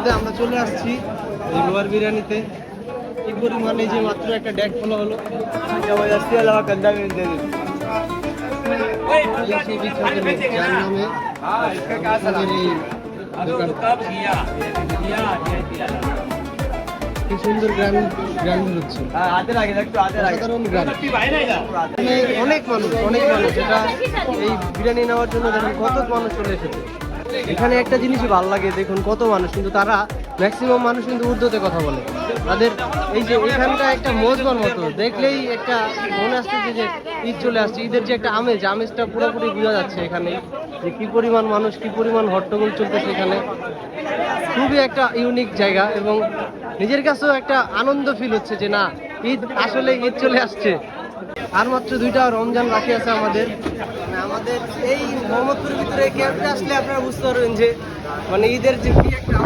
মধ্যে আমরা চলে আসছি এই লোয়ার বিরিয়ানিতে। কি পরিমাণে যে মাত্র একটা ডেক ফলো হলো সেই বিখ্যাত লোক, যার নামে আমাদের এই দোকানটা। কি সুন্দর গ্রাম হচ্ছে, সাধারণ গ্রাম। অনেক মানুষ এটা এই বিরিয়ানি নেওয়ার জন্য দেখুন কত মানুষ চলে এসেছে। এখানে একটা জিনিসই ভালো লাগে, দেখুন কত মানুষ, কিন্তু তারা ম্যাক্সিমাম মানুষ কিন্তু উর্দুতে কথা বলে। তাদের এই যে এখানটা একটা মজবার মতো, দেখলেই একটা মনে আসছে যে ঈদ চলে আসছে। ঈদের যে একটা আমেজটা পুরোপুরি বোঝা যাচ্ছে এখানে, যে কি পরিমাণ মানুষ, কি পরিমাণ হট্টগোল চলতেছে এখানে। খুবই একটা ইউনিক জায়গা এবং নিজের কাছেও একটা আনন্দ ফিল হচ্ছে যে না, আসলে ঈদ চলে আসছে। আর মাত্র 2টা রমজান বাকি আছে আমাদের। আমাদের এই মোহাম্মদপুরের ভিতরে ক্যাম্পে আসলে আপনারা বুঝতে পারবেন যে মানে ঈদের যে কি একটা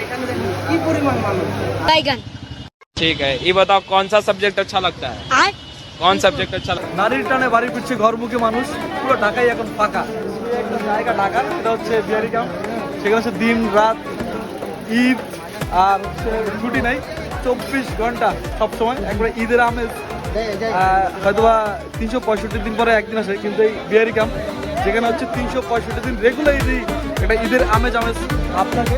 এখানে দেখুন কি পরিমাণ মানুষ। ठीक है, ये बताओ कौन सा सब्जेक्ट अच्छा लगता है? कौन सब्जेक्ट अच्छा लगता है? নারীর টানে বাড়ি ফিরছে ঘরমুখী মানুষ। পুরো ঢাকাই এখন ফাঁকা। একটা জায়গা ঢাকা, এটা হচ্ছে বিহারি ক্যাম্প। সেখানে হচ্ছে দিন রাত ঈদ আর হচ্ছে ছুটি নাই, 24 ঘন্টা সবসময় একবারে ঈদের আমেজ। হয়তোবা 365 দিন পরে একদিন আসে, কিন্তু এই বিহারি ক্যাম্প যেখানে হচ্ছে 365 দিন রেগুলার একটা ঈদের আমেজ আপনাকে